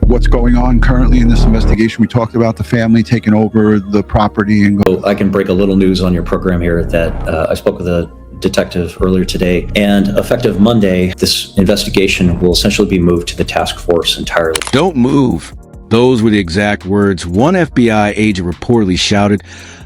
What's going on currently in this investigation? We talked about the family taking over the property and I can break a little news on your program here that I spoke with a detective earlier today, and effective Monday, this investigation will essentially be moved to the task force entirely. Don't move. Those were the exact words one FBI agent reportedly shouted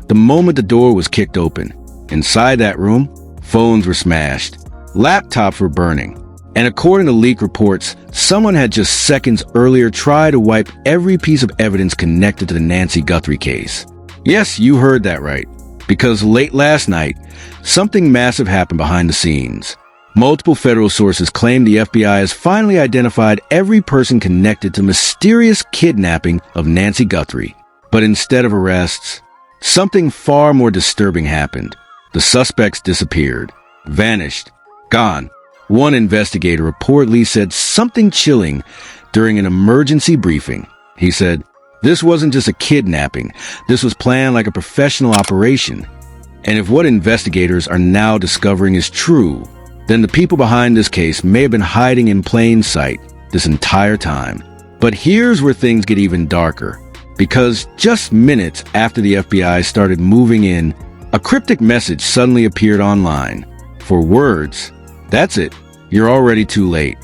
the moment the door was kicked open. Inside that room, phones were smashed, laptops were burning, and according to leak reports, someone had just seconds earlier tried to wipe every piece of evidence connected to the Nancy Guthrie case. Yes, you heard that right, because late last night, something massive happened behind the scenes. Multiple federal sources claim the FBI has finally identified every person connected to mysterious kidnapping of Nancy Guthrie. But instead of arrests, something far more disturbing happened. The suspects disappeared, vanished, gone. One investigator reportedly said something chilling during an emergency briefing. He said, "This wasn't just a kidnapping. This was planned like a professional operation. And if what investigators are now discovering is true, then the people behind this case may have been hiding in plain sight this entire time." But here's where things get even darker. Because just minutes after the FBI started moving in, a cryptic message suddenly appeared online. For words, that's it. You're already too late.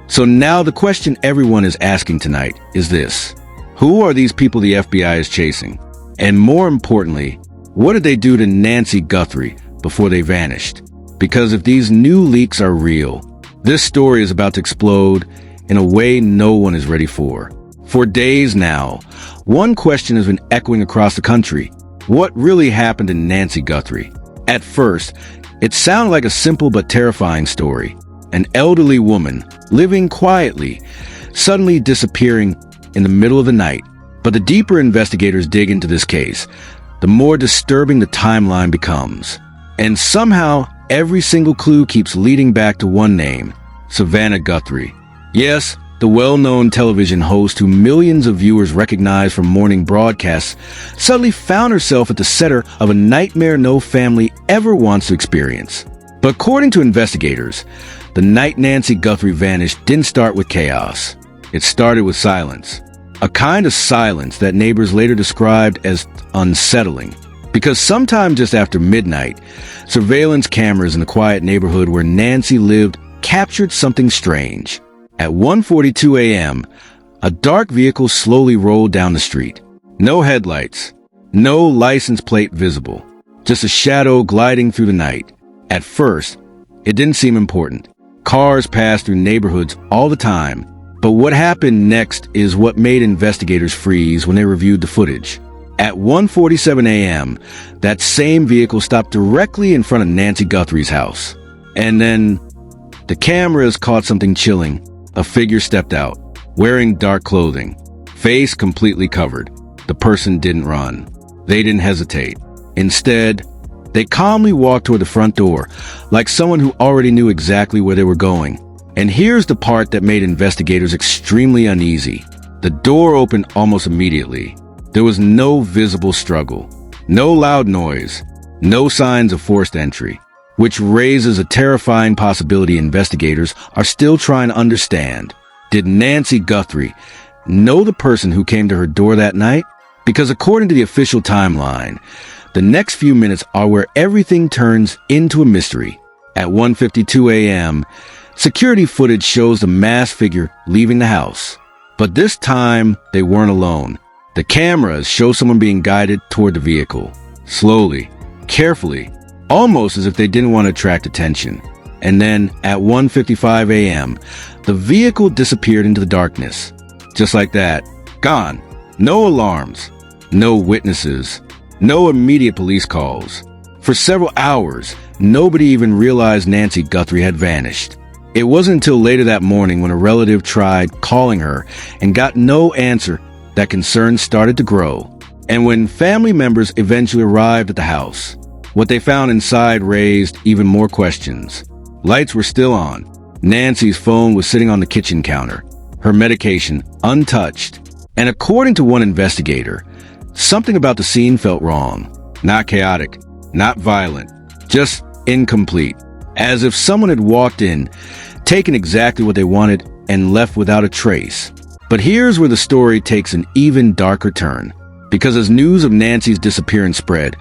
So now the question everyone is asking tonight is this: who are these people the FBI is chasing? And more importantly, what did they do to Nancy Guthrie before they vanished? Because if these new leaks are real, this story is about to explode in a way no one is ready for. For days now, one question has been echoing across the country. What really happened to Nancy Guthrie? At first, it sounded like a simple but terrifying story. An elderly woman, living quietly, suddenly disappearing in the middle of the night. But the deeper investigators dig into this case, the more disturbing the timeline becomes. And somehow, every single clue keeps leading back to one name: Savannah Guthrie. Yes, the well-known television host who millions of viewers recognize from morning broadcasts suddenly found herself at the center of a nightmare no family ever wants to experience. But according to investigators, the night Nancy Guthrie vanished didn't start with chaos. It started with silence. A kind of silence that neighbors later described as unsettling. Because sometime just after midnight, surveillance cameras in the quiet neighborhood where Nancy lived captured something strange. At 1:42 a.m., a dark vehicle slowly rolled down the street. No headlights, no license plate visible, just a shadow gliding through the night. At first, it didn't seem important. Cars passed through neighborhoods all the time. But what happened next is what made investigators freeze when they reviewed the footage. At 1:47 a.m., that same vehicle stopped directly in front of Nancy Guthrie's house. And then the cameras caught something chilling. A figure stepped out, wearing dark clothing, face completely covered. The person didn't run. They didn't hesitate. Instead, they calmly walked toward the front door, like someone who already knew exactly where they were going. And here's the part that made investigators extremely uneasy. The door opened almost immediately. There was no visible struggle, no loud noise, no signs of forced entry, which raises a terrifying possibility investigators are still trying to understand. Did Nancy Guthrie know the person who came to her door that night? Because according to the official timeline, the next few minutes are where everything turns into a mystery. At 1:52 a.m., security footage shows the masked figure leaving the house. But this time, they weren't alone. The cameras show someone being guided toward the vehicle. Slowly, carefully, almost as if they didn't want to attract attention. And then, at 1:55 a.m., the vehicle disappeared into the darkness. Just like that. Gone. No alarms. No witnesses. No immediate police calls. For several hours, nobody even realized Nancy Guthrie had vanished. It wasn't until later that morning when a relative tried calling her and got no answer that concerns started to grow. And when family members eventually arrived at the house, what they found inside raised even more questions. Lights were still on. Nancy's phone was sitting on the kitchen counter, her medication untouched. And according to one investigator, something about the scene felt wrong. Not chaotic, not violent, just incomplete. As if someone had walked in, taken exactly what they wanted, and left without a trace. But here's where the story takes an even darker turn. Because as news of Nancy's disappearance spread,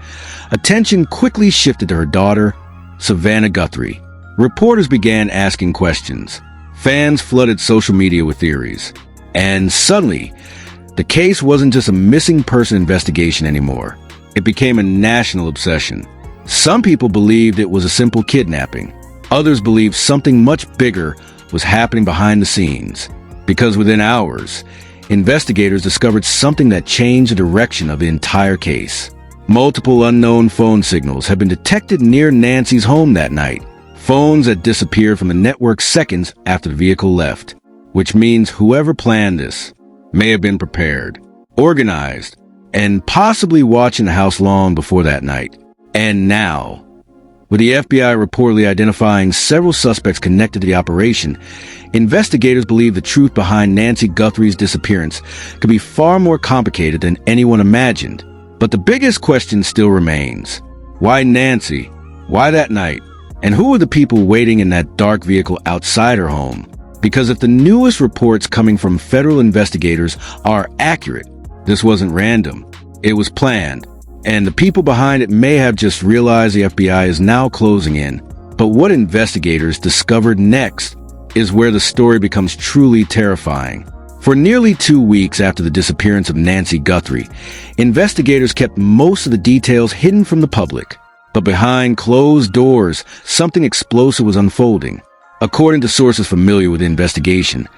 attention quickly shifted to her daughter, Savannah Guthrie. Reporters began asking questions. Fans flooded social media with theories. And suddenly, the case wasn't just a missing person investigation anymore. It became a national obsession. Some people believed it was a simple kidnapping. Others believed something much bigger was happening behind the scenes. Because within hours, investigators discovered something that changed the direction of the entire case. Multiple unknown phone signals had been detected near Nancy's home that night. Phones had disappeared from the network seconds after the vehicle left, which means whoever planned this may have been prepared, organized, and possibly watching the house long before that night. And now, with the FBI reportedly identifying several suspects connected to the operation, investigators believe the truth behind Nancy Guthrie's disappearance could be far more complicated than anyone imagined. But the biggest question still remains. Why Nancy? Why that night? And who are the people waiting in that dark vehicle outside her home? Because if the newest reports coming from federal investigators are accurate, this wasn't random. It was planned. And the people behind it may have just realized the FBI is now closing in. But what investigators discovered next is where the story becomes truly terrifying. For nearly 2 weeks after the disappearance of Nancy Guthrie, investigators kept most of the details hidden from the public. But behind closed doors, something explosive was unfolding. According to sources familiar with the investigation,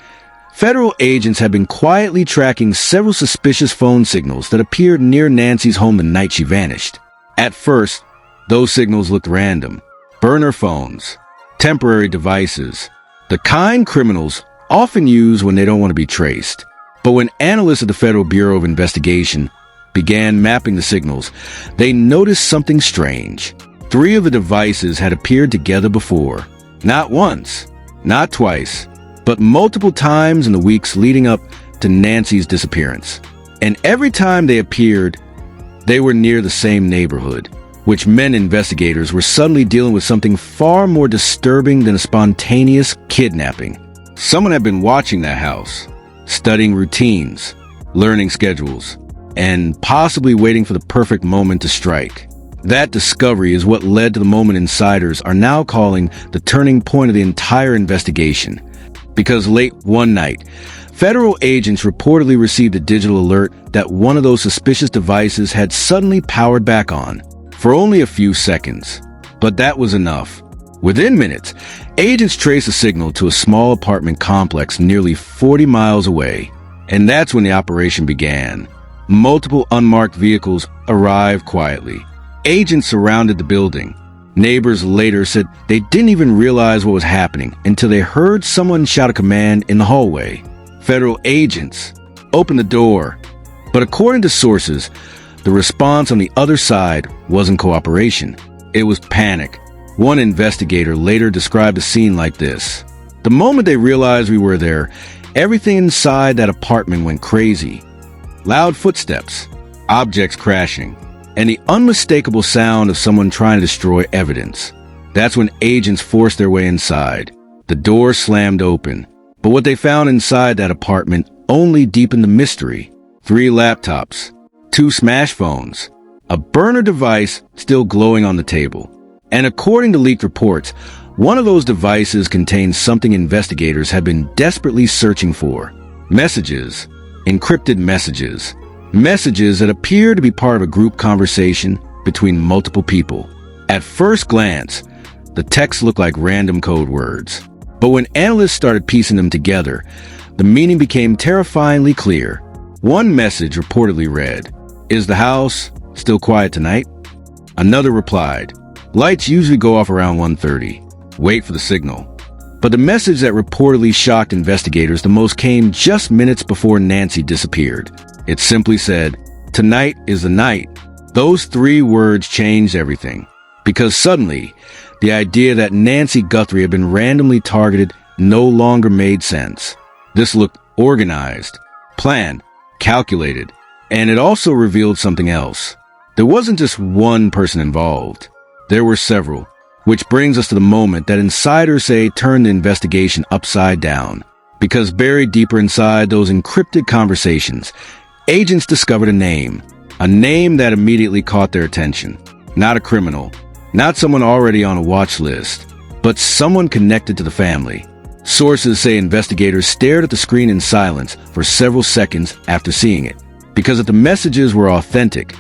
federal agents had been quietly tracking several suspicious phone signals that appeared near Nancy's home the night she vanished. At first, those signals looked random. Burner phones, temporary devices, the kind criminals often use when they don't want to be traced. But when analysts at the Federal Bureau of Investigation began mapping the signals, they noticed something strange. 3 of the devices had appeared together before. Not once, not twice, but multiple times in the weeks leading up to Nancy's disappearance. And every time they appeared, they were near the same neighborhood, which meant investigators were suddenly dealing with something far more disturbing than a spontaneous kidnapping. Someone had been watching that house, studying routines, learning schedules, and possibly waiting for the perfect moment to strike. That discovery is what led to the moment insiders are now calling the turning point of the entire investigation. Because late one night, federal agents reportedly received a digital alert that one of those suspicious devices had suddenly powered back on, for only a few seconds. But that was enough. Within minutes, agents traced the signal to a small apartment complex nearly 40 miles away. And that's when the operation began. Multiple unmarked vehicles arrived quietly. Agents surrounded the building. Neighbors later said they didn't even realize what was happening until they heard someone shout a command in the hallway. Federal agents opened the door. But according to sources, the response on the other side wasn't cooperation. It was panic. One investigator later described the scene like this. The moment they realized we were there, everything inside that apartment went crazy. Loud footsteps, objects crashing, and the unmistakable sound of someone trying to destroy evidence. That's when agents forced their way inside. The door slammed open. But what they found inside that apartment only deepened the mystery. 3 laptops, 2 smash phones, a burner device still glowing on the table. And according to leaked reports, one of those devices contained something investigators had been desperately searching for. Messages, encrypted messages. Messages that appear to be part of a group conversation between multiple people. At first glance, the text looked like random code words. But when analysts started piecing them together, the meaning became terrifyingly clear. One message reportedly read, "Is the house still quiet tonight?" Another replied, "Lights usually go off around 1:30. Wait for the signal." But the message that reportedly shocked investigators the most came just minutes before Nancy disappeared. It simply said, "Tonight is the night." Those 3 words changed everything. Because suddenly, the idea that Nancy Guthrie had been randomly targeted no longer made sense. This looked organized, planned, calculated, and it also revealed something else. There wasn't just one person involved. There were several, which brings us to the moment that insiders say turned the investigation upside down. Because buried deeper inside those encrypted conversations, agents discovered a name that immediately caught their attention. Not a criminal, not someone already on a watch list, but someone connected to the family. Sources say investigators stared at the screen in silence for several seconds after seeing it, because if the messages were authentic,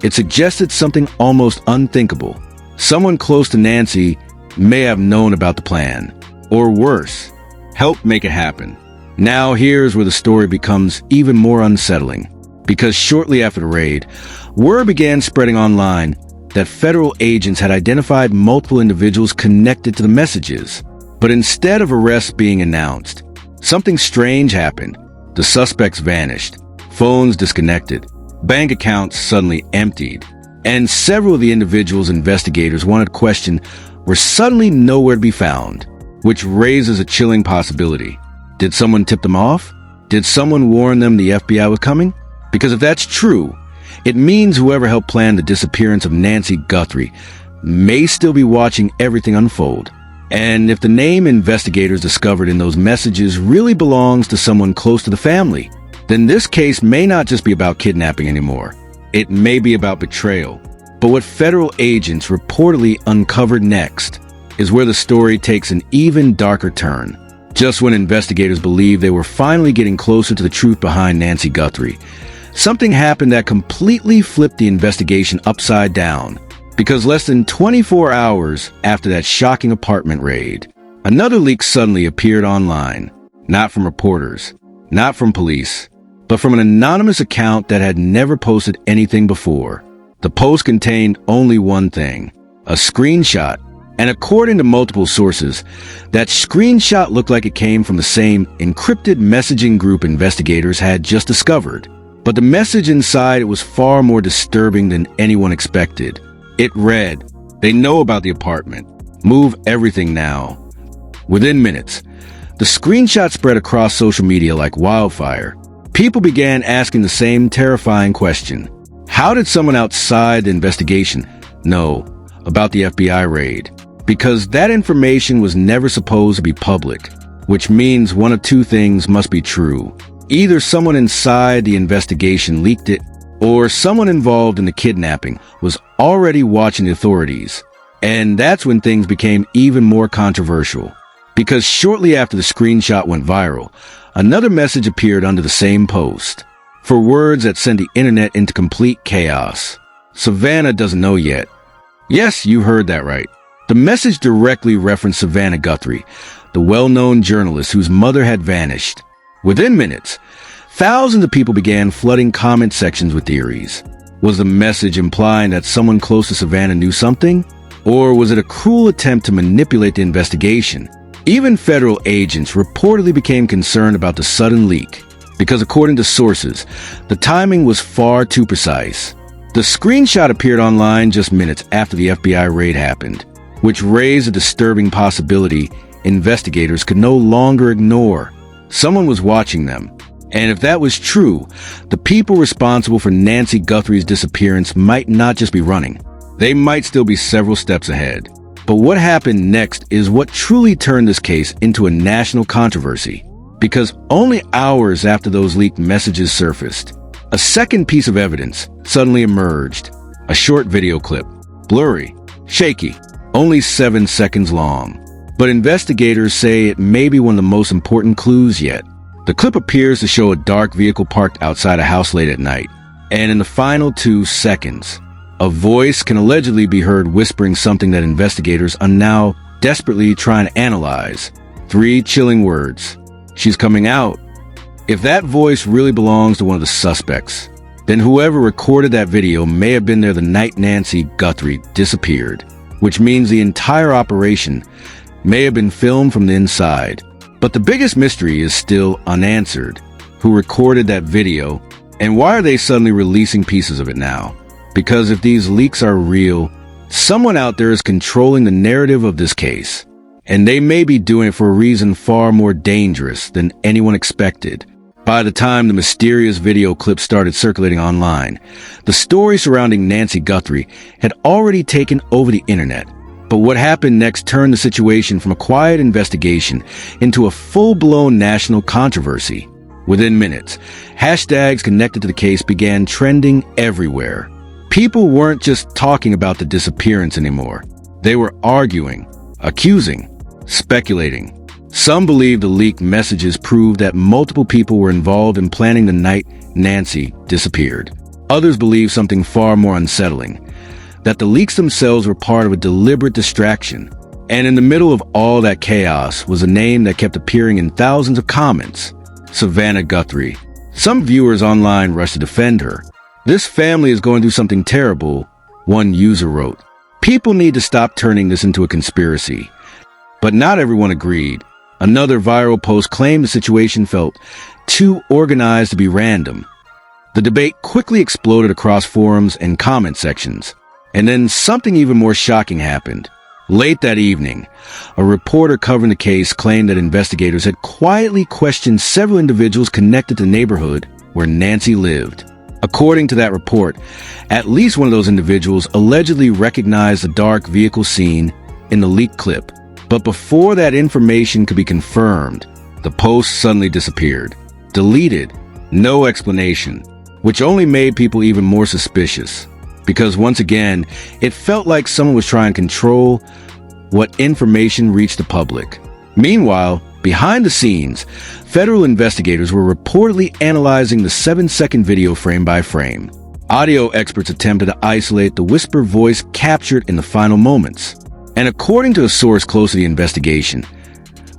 it suggested something almost unthinkable. Someone close to Nancy may have known about the plan, or worse, helped make it happen. Now here's where the story becomes even more unsettling, because shortly after the raid, word began spreading online that federal agents had identified multiple individuals connected to the messages. But instead of arrests being announced, something strange happened. The suspects vanished, phones disconnected, bank accounts suddenly emptied, and several of the individuals investigators wanted to question were suddenly nowhere to be found, which raises a chilling possibility. Did someone tip them off? Did someone warn them the FBI was coming? Because if that's true, it means whoever helped plan the disappearance of Nancy Guthrie may still be watching everything unfold. And if the name investigators discovered in those messages really belongs to someone close to the family, then this case may not just be about kidnapping anymore. It may be about betrayal. But what federal agents reportedly uncovered next is where the story takes an even darker turn. Just when investigators believed they were finally getting closer to the truth behind Nancy Guthrie, something happened that completely flipped the investigation upside down. Because less than 24 hours after that shocking apartment raid, another leak suddenly appeared online. Not from reporters, not from police, but from an anonymous account that had never posted anything before. The post contained only one thing, a screenshot. And according to multiple sources, that screenshot looked like it came from the same encrypted messaging group investigators had just discovered. But the message inside it was far more disturbing than anyone expected. It read, "They know about the apartment. Move everything now." Within minutes, the screenshot spread across social media like wildfire. People began asking the same terrifying question. How did someone outside the investigation know about the FBI raid? Because that information was never supposed to be public, which means one of two things must be true. Either someone inside the investigation leaked it, or someone involved in the kidnapping was already watching the authorities. And that's when things became even more controversial. Because shortly after the screenshot went viral, another message appeared under the same post, for words that sent the internet into complete chaos. Savannah doesn't know yet. Yes, you heard that right. The message directly referenced Savannah Guthrie, the well-known journalist whose mother had vanished. Within minutes, thousands of people began flooding comment sections with theories. Was the message implying that someone close to Savannah knew something? Or was it a cruel attempt to manipulate the investigation? Even federal agents reportedly became concerned about the sudden leak, because according to sources, the timing was far too precise. The screenshot appeared online just minutes after the FBI raid happened, which raised a disturbing possibility investigators could no longer ignore. Someone was watching them. And if that was true, the people responsible for Nancy Guthrie's disappearance might not just be running. They might still be several steps ahead. But what happened next is what truly turned this case into a national controversy. Because only hours after those leaked messages surfaced, a second piece of evidence suddenly emerged. A short video clip, blurry, shaky, only 7 seconds long. But investigators say it may be one of the most important clues yet. The clip appears to show a dark vehicle parked outside a house late at night. And in the final 2 seconds, a voice can allegedly be heard whispering something that investigators are now desperately trying to analyze. 3 chilling words. She's coming out. If that voice really belongs to one of the suspects, then whoever recorded that video may have been there the night Nancy Guthrie disappeared, which means the entire operation may have been filmed from the inside. But the biggest mystery is still unanswered. Who recorded that video, and why are they suddenly releasing pieces of it now? Because if these leaks are real, someone out there is controlling the narrative of this case. And they may be doing it for a reason far more dangerous than anyone expected. By the time the mysterious video clip started circulating online, the story surrounding Nancy Guthrie had already taken over the internet. But what happened next turned the situation from a quiet investigation into a full-blown national controversy. Within minutes, hashtags connected to the case began trending everywhere. People weren't just talking about the disappearance anymore. They were arguing, accusing, speculating. Some believed the leaked messages proved that multiple people were involved in planning the night Nancy disappeared. Others believed something far more unsettling, that the leaks themselves were part of a deliberate distraction. And in the middle of all that chaos was a name that kept appearing in thousands of comments: Savannah Guthrie. Some viewers online rushed to defend her. "This family is going through something terrible," one user wrote. "People need to stop turning this into a conspiracy." But not everyone agreed. Another viral post claimed the situation felt too organized to be random. The debate quickly exploded across forums and comment sections. And then something even more shocking happened. Late that evening, a reporter covering the case claimed that investigators had quietly questioned several individuals connected to the neighborhood where Nancy lived. According to that report, at least one of those individuals allegedly recognized the dark vehicle seen in the leaked clip. But before that information could be confirmed, the post suddenly disappeared. Deleted, no explanation, which only made people even more suspicious. Because once again, it felt like someone was trying to control what information reached the public. Meanwhile, behind the scenes, federal investigators were reportedly analyzing the 7-second video frame by frame. Audio experts attempted to isolate the whisper voice captured in the final moments. And according to a source close to the investigation,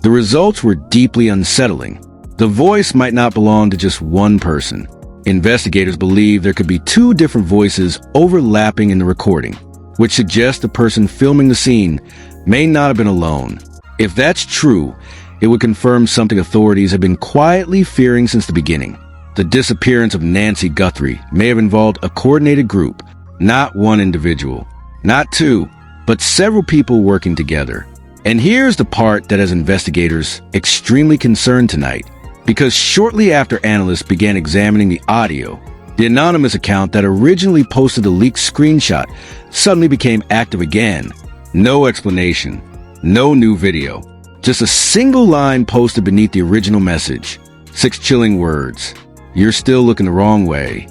the results were deeply unsettling. The voice might not belong to just one person. Investigators believe there could be two different voices overlapping in the recording, which suggests the person filming the scene may not have been alone. If that's true, it would confirm something authorities have been quietly fearing since the beginning. The disappearance of Nancy Guthrie may have involved a coordinated group, not one individual, not two, but several people working together. And here's the part that has investigators extremely concerned tonight. Because shortly after analysts began examining the audio, the anonymous account that originally posted the leaked screenshot suddenly became active again. No explanation, no new video, just a single line posted beneath the original message. 6 chilling words: "You're still looking the wrong way."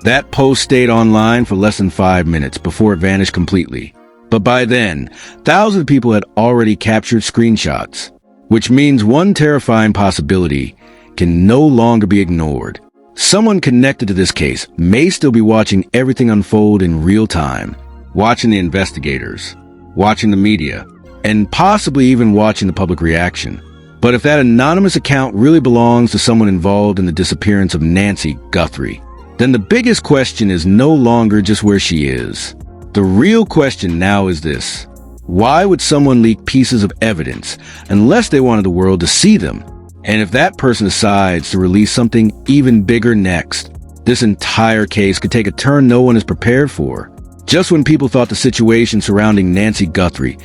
That post stayed online for less than 5 minutes before it vanished completely. But by then, thousands of people had already captured screenshots, which means one terrifying possibility can no longer be ignored. Someone connected to this case may still be watching everything unfold in real time, watching the investigators, watching the media, and possibly even watching the public reaction. But if that anonymous account really belongs to someone involved in the disappearance of Nancy Guthrie, then the biggest question is no longer just where she is. The real question now is this: why would someone leak pieces of evidence unless they wanted the world to see them? And if that person decides to release something even bigger next, this entire case could take a turn no one is prepared for. Just when people thought the situation surrounding Nancy Guthrie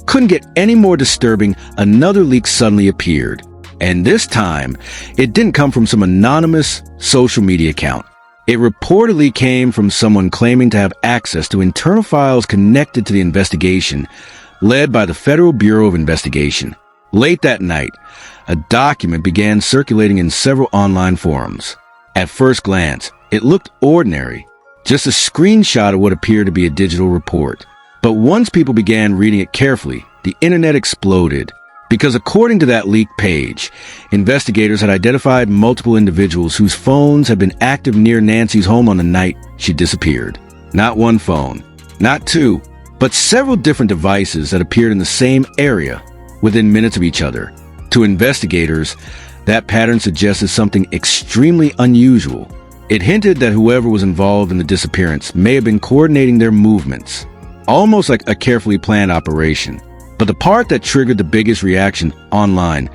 couldn't get any more disturbing, another leak suddenly appeared. And this time, it didn't come from some anonymous social media account. It reportedly came from someone claiming to have access to internal files connected to the investigation, led by the Federal Bureau of Investigation. Late that night, a document began circulating in several online forums. At first glance, it looked ordinary, just a screenshot of what appeared to be a digital report. But once people began reading it carefully, the internet exploded. Because according to that leaked page, investigators had identified multiple individuals whose phones had been active near Nancy's home on the night she disappeared. Not one phone, not two, but several different devices that appeared in the same area within minutes of each other. To investigators, that pattern suggested something extremely unusual. It hinted that whoever was involved in the disappearance may have been coordinating their movements, almost like a carefully planned operation. But the part that triggered the biggest reaction online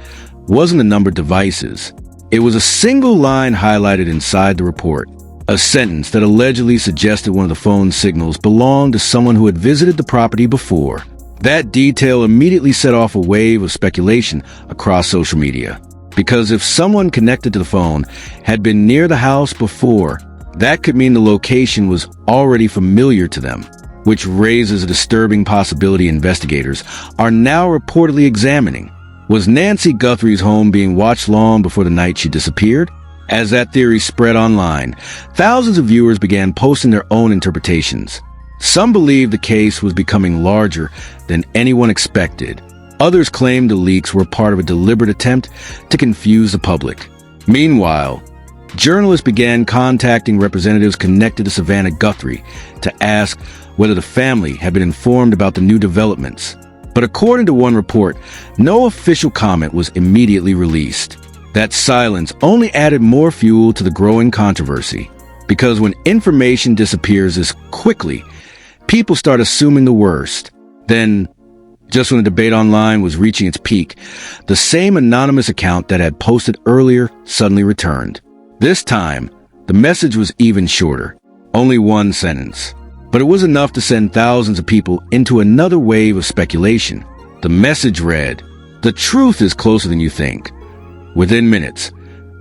wasn't the number of devices. It was a single line highlighted inside the report, a sentence that allegedly suggested one of the phone signals belonged to someone who had visited the property before. That detail immediately set off a wave of speculation across social media. Because if someone connected to the phone had been near the house before, that could mean the location was already familiar to them. which raises a disturbing possibility investigators are now reportedly examining. Was Nancy Guthrie's home being watched long before the night she disappeared? As that theory spread online, thousands of viewers began posting their own interpretations. Some believed the case was becoming larger than anyone expected. Others claimed the leaks were part of a deliberate attempt to confuse the public. Meanwhile, journalists began contacting representatives connected to Savannah Guthrie to ask whether the family had been informed about the new developments. But according to one report, no official comment was immediately released. That silence only added more fuel to the growing controversy, because when information disappears this quickly, people start assuming the worst. Then, just when the debate online was reaching its peak, the same anonymous account that had posted earlier suddenly returned. This time, the message was even shorter, only one sentence. But it was enough to send thousands of people into another wave of speculation. The message read, "The truth is closer than you think." Within minutes,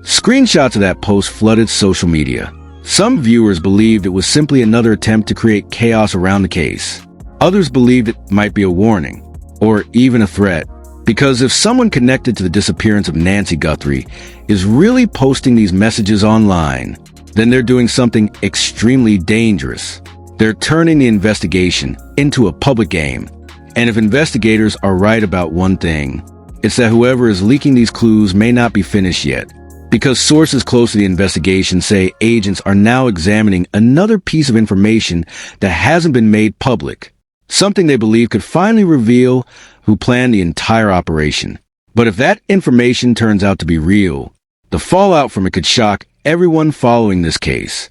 screenshots of that post flooded social media. Some viewers believed it was simply another attempt to create chaos around the case. Others believed it might be a warning, or even a threat. Because if someone connected to the disappearance of Nancy Guthrie is really posting these messages online, then they're doing something extremely dangerous. They're turning the investigation into a public game. And if investigators are right about one thing, it's that whoever is leaking these clues may not be finished yet. Because sources close to the investigation say agents are now examining another piece of information that hasn't been made public. Something they believe could finally reveal who planned the entire operation. But if that information turns out to be real, the fallout from it could shock everyone following this case.